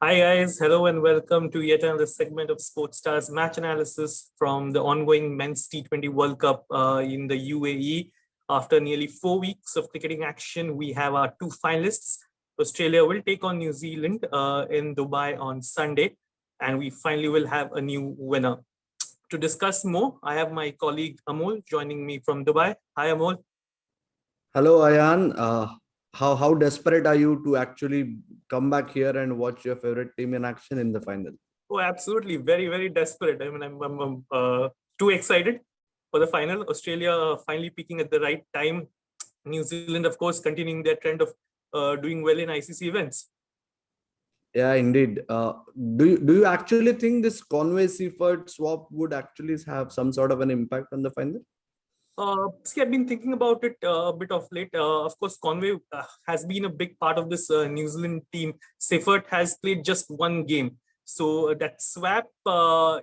Hi guys, hello and welcome to yet another segment of Sports Stars match analysis from the ongoing men's T20 World Cup in the UAE. After nearly 4 weeks of cricketing action, we have our two finalists. Australia will take on New Zealand in Dubai on Sunday, and we finally will have a new winner. To discuss more, I have my colleague Amol joining me from Dubai. Hi Amol. Hello, Ayan. How desperate are you to actually come back here and watch your favorite team in action in the final? Oh, absolutely. Very, very desperate. I mean, I'm too excited for the final. Australia finally peaking at the right time. New Zealand, of course, continuing their trend of doing well in ICC events. Yeah, indeed. Do you actually think this Conway-Seifert swap would actually have some sort of an impact on the final? See, I've been thinking about it a bit of late. Of course, Conway has been a big part of this New Zealand team. Seifert has played just one game. So that swap,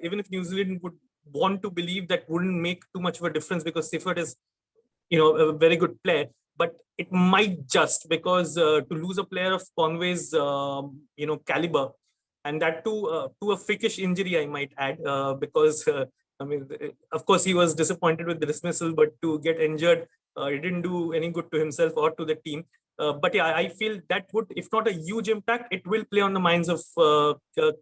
even if New Zealand would want to believe, that wouldn't make too much of a difference because Seifert is a very good player, but it might just because to lose a player of Conway's caliber, and that to a freakish injury, I might add, because I mean, of course he was disappointed with the dismissal, but to get injured, it didn't do any good to himself or to the team. But yeah, I feel that would, if not a huge impact, it will play on the minds of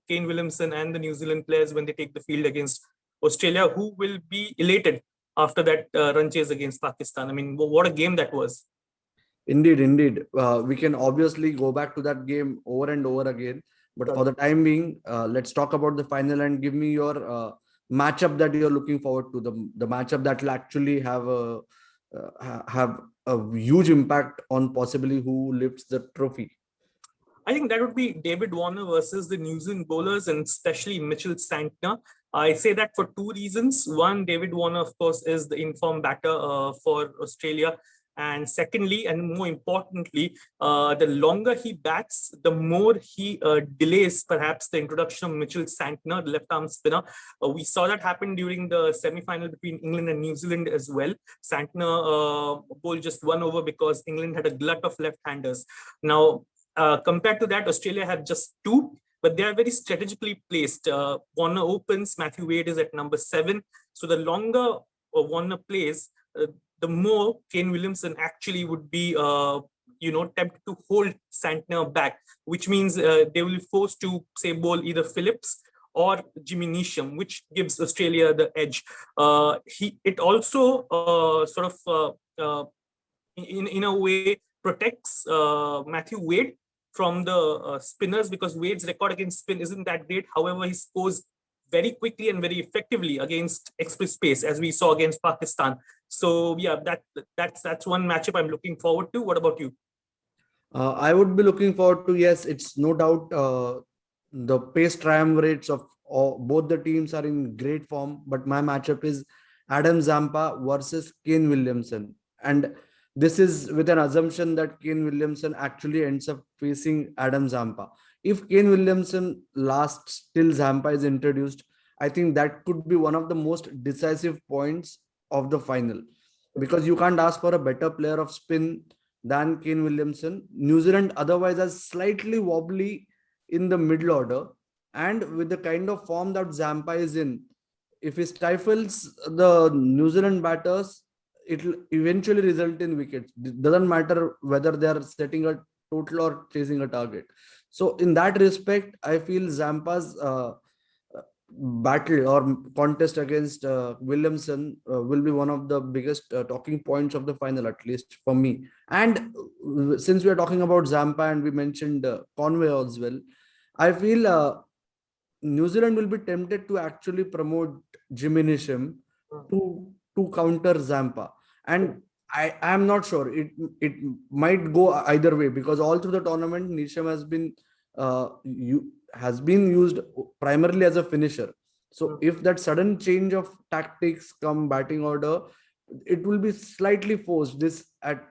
Kane Williamson and the New Zealand players when they take the field against Australia, who will be elated after that run chase against Pakistan. I mean, what a game that was. Indeed, indeed. We can obviously go back to that game over and over again. But for the time being, let's talk about the final and give me your matchup that you're looking forward to. The matchup that will actually have a huge impact on possibly who lifts the trophy. I think that would be David Warner versus the New Zealand bowlers, and especially Mitchell Santner. I say that for two reasons. One, David Warner, of course, is the informed batter for Australia. And secondly, and more importantly, the longer he bats, the more he delays perhaps the introduction of Mitchell Santner, the left-arm spinner. We saw that happen during the semi-final between England and New Zealand as well. Santner bowled just one over because England had a glut of left-handers. Now, compared to that, Australia had just two, but they are very strategically placed. Warner opens, Matthew Wade is at number 7. So the longer Warner plays, the more Kane Williamson actually would be, tempted to hold Santner back, which means they will be forced to, say, bowl either Phillips or Jimmy Neesham, which gives Australia the edge. It also in a way protects Matthew Wade from the spinners, because Wade's record against spin isn't that great. However, he scores very quickly and very effectively against express pace, as we saw against Pakistan. So yeah, that's one matchup I'm looking forward to. What about you? I would be looking forward to, yes, it's no doubt the pace triumvirates of both the teams are in great form, but my matchup is Adam Zampa versus Kane Williamson. And this is with an assumption that Kane Williamson actually ends up facing Adam Zampa. If Kane Williamson lasts till Zampa is introduced, I think that could be one of the most decisive points of the final, because you can't ask for a better player of spin than Kane Williamson. New Zealand otherwise is slightly wobbly in the middle order, and with the kind of form that Zampa is in, if he stifles the New Zealand batters, it will eventually result in wickets. It doesn't matter whether they are setting a total or chasing a target. So in that respect, I feel Zampa's battle or contest against Williamson will be one of the biggest talking points of the final, at least for me. And since we are talking about Zampa and we mentioned Conway as well, I feel New Zealand will be tempted to actually promote Jimmy Neesham to counter Zampa. And I am not sure. It might go either way, because all through the tournament, Neesham has been used primarily as a finisher. So if that sudden change of tactics come batting order, it will be slightly forced. This at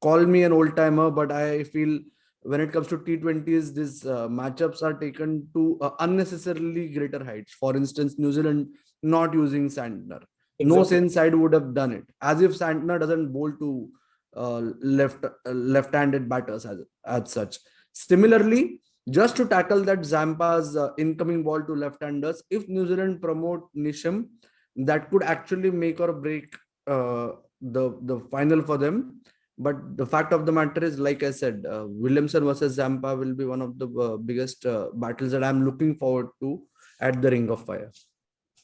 call me an old timer, but I feel when it comes to T20s, these matchups are taken to unnecessarily greater heights. For instance, New Zealand not using Santner. No Sen side would have done it, as if Santner doesn't bowl to left-handed batters as such. Similarly, just to tackle that Zampa's incoming ball to left-handers. If New Zealand promote Nisham, that could actually make or break the final for them. But the fact of the matter is, like I said, Williamson versus Zampa will be one of the biggest battles that I'm looking forward to at the Ring of Fire.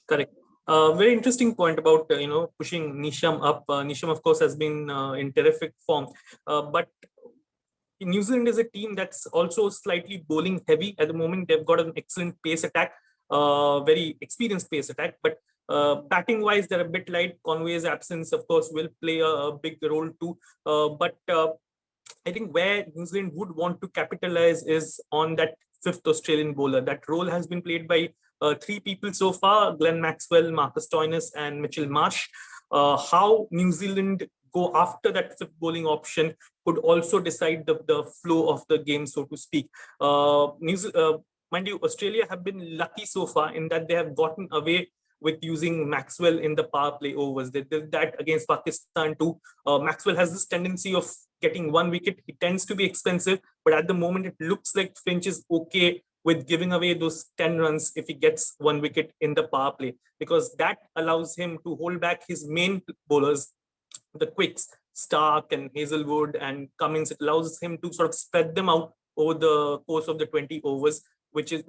Correct. Very interesting point about pushing Nisham up. Nisham, of course, has been in terrific form, but New Zealand is a team that's also slightly bowling heavy at the moment. They've got an excellent pace attack, very experienced pace attack, but batting wise, they're a bit light. Conway's absence, of course, will play a big role too. But I think where New Zealand would want to capitalize is on that fifth Australian bowler. That role has been played by three people so far: Glenn Maxwell, Marcus Stoinis, and Mitchell Marsh. How New Zealand go after that fifth bowling option could also decide the flow of the game, so to speak. Mind you, Australia have been lucky so far in that they have gotten away with using Maxwell in the power play overs. They did that against Pakistan too. Maxwell has this tendency of getting one wicket. He tends to be expensive, but at the moment it looks like Finch is okay with giving away those 10 runs if he gets one wicket in the power play, because that allows him to hold back his main bowlers, the quicks, Stark and Hazelwood and Cummins. It allows him to sort of spread them out over the course of the 20 overs, which is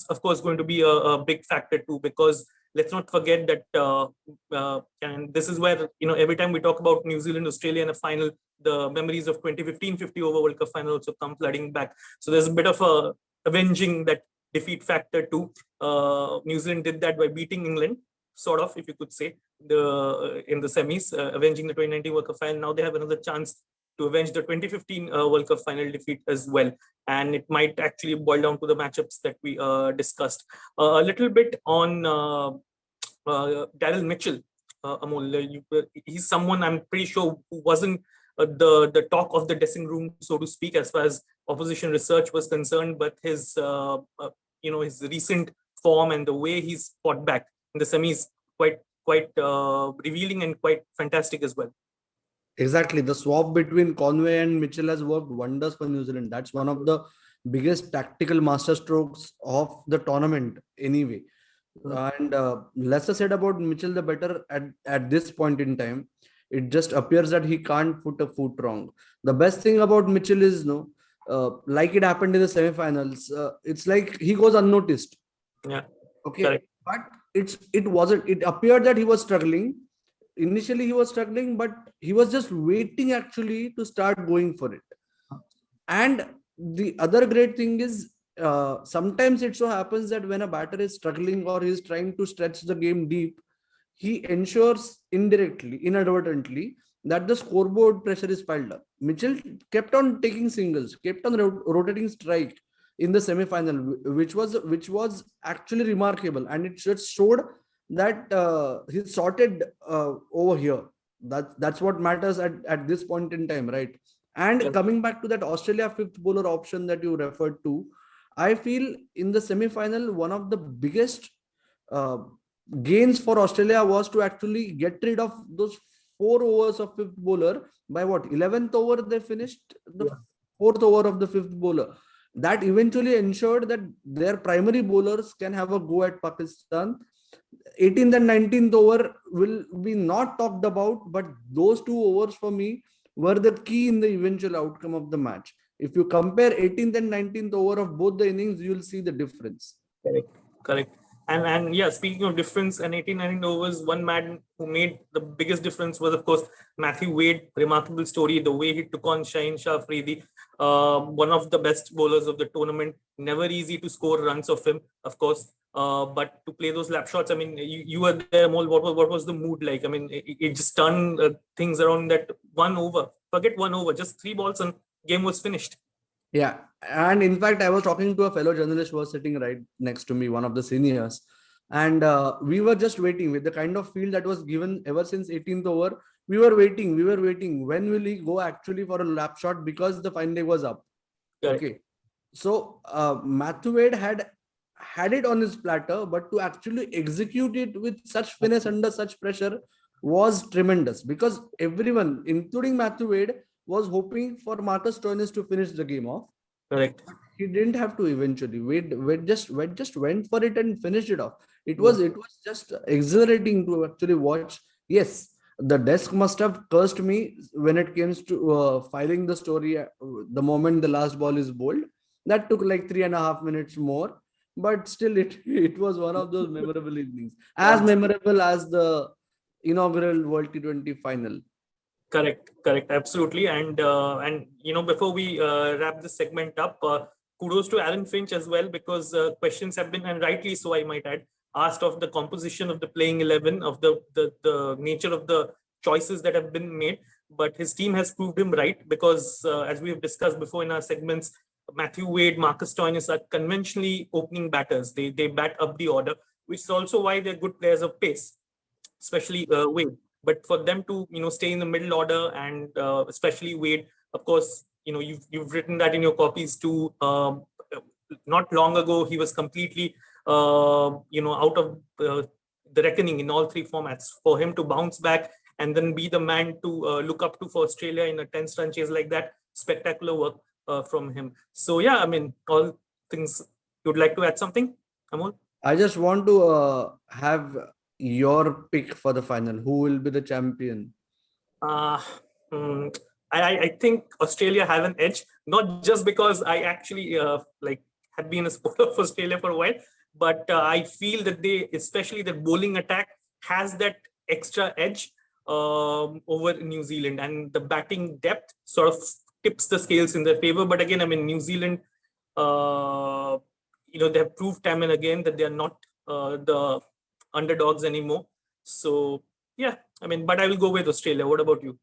of course going to be a big factor too, because let's not forget that and this is where every time we talk about New Zealand Australia in a final, the memories of 2015 50 over World Cup final also come flooding back. So there's a bit of a avenging that defeat factor too. New Zealand did that by beating England, sort of, if you could say, in the semis, avenging the 2019 World Cup final. Now they have another chance to avenge the 2015 World Cup final defeat as well. And it might actually boil down to the matchups that we discussed. A little bit on Daryl Mitchell, Amol. He's someone I'm pretty sure who wasn't the talk of the dressing room, so to speak, as far as opposition research was concerned, but his his recent form and the way he's fought back in the semis quite revealing and quite fantastic as well. Exactly. The swap between Conway and Mitchell has worked wonders for New Zealand. That's one of the biggest tactical masterstrokes of the tournament anyway. And lesser said about Mitchell, the better at this point in time. It just appears that he can't put a foot wrong. The best thing about Mitchell is, like it happened in the semifinals, it's like he goes unnoticed. Yeah. Okay. Correct. But it appeared that he was struggling. Initially he was struggling, but he was just waiting actually to start going for it. And the other great thing is, sometimes it so happens that when a batter is struggling or is trying to stretch the game deep, he ensures indirectly, inadvertently, that the scoreboard pressure is piled up. Mitchell kept on taking singles, kept on rotating strike in the semi-final, which was actually remarkable, and it just showed that he's sorted over here. That's what matters at this point in time, right? And coming back to that Australia fifth bowler option that you referred to, I feel in the semi-final, one of the biggest gains for Australia was to actually get rid of those 4 overs of fifth bowler. By what, 11th over they finished the 4th over of the fifth bowler. That eventually ensured that their primary bowlers can have a go at Pakistan. 18th and 19th over will be not talked about, but those 2 overs for me were the key in the eventual outcome of the match. If you compare 18th and 19th over of both the innings, you will see the difference. Correct. And yeah, speaking of difference and 18-19 overs, one man who made the biggest difference was, of course, Matthew Wade. Remarkable story, the way he took on Shaheen Shah Afridi, one of the best bowlers of the tournament. Never easy to score runs of him, of course. But to play those lap shots, I mean, you were there, Mol. What was the mood like? I mean, it just turned things around that 1 over. Forget 1 over, just 3 balls and game was finished. Yeah. And in fact, I was talking to a fellow journalist who was sitting right next to me, one of the seniors. And we were just waiting with the kind of field that was given ever since 18th over. We were waiting. When will he go actually for a lap shot, because the fine leg was up. Correct. Okay. So Matthew Wade had it on his platter, but to actually execute it with such finesse under such pressure was tremendous, because everyone, including Matthew Wade, was hoping for Marcus Stoinis to finish the game off. Correct. he didn't have to eventually. Wade just went for it and finished it off. It Yeah. was just exhilarating to actually watch. Yes, the desk must have cursed me when it comes to filing the story. The moment the last ball is bowled, that took like 3.5 minutes more. But still, it it was one of those memorable evenings, as memorable as the inaugural World T20 final. Correct, absolutely. And before we wrap this segment up, kudos to Alan Finch as well, because questions have been, and rightly so, I might add, asked of the composition of the playing 11, of the nature of the choices that have been made. But his team has proved him right, because as we have discussed before in our segments, Matthew Wade, Marcus Stoinis are conventionally opening batters. They bat up the order, which is also why they're good players of pace, especially Wade. But for them to stay in the middle order, and especially Wade, of course, you've written that in your copies too. Not long ago, he was completely out of the reckoning in all three formats. For him to bounce back and then be the man to look up to for Australia in a 10-run chase like that, spectacular work from him. So yeah, I mean, all things. You'd like to add something, Amol? I just want to have your pick for the final. Who will be the champion? Uh, hmm, I think Australia have an edge, not just because I actually had been a supporter of Australia for a while, but I feel that especially the bowling attack, has that extra edge over New Zealand, and the batting depth sort of tips the scales in their favor. But again, I mean, New Zealand, they have proved time and again that they are not the underdogs anymore. So yeah, I mean, but I will go with Australia. What about you?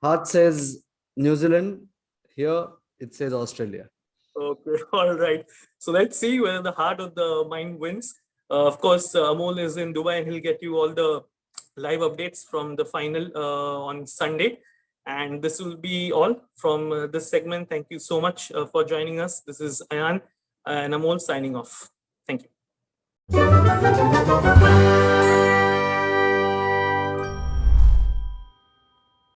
Heart says New Zealand. Here it says Australia. Okay, all right. So let's see whether the heart or the mind wins. Of course, Amol is in Dubai, and he'll get you all the live updates from the final on Sunday. And this will be all from this segment. Thank you so much for joining us. This is Ayan and Amol signing off. Thank you.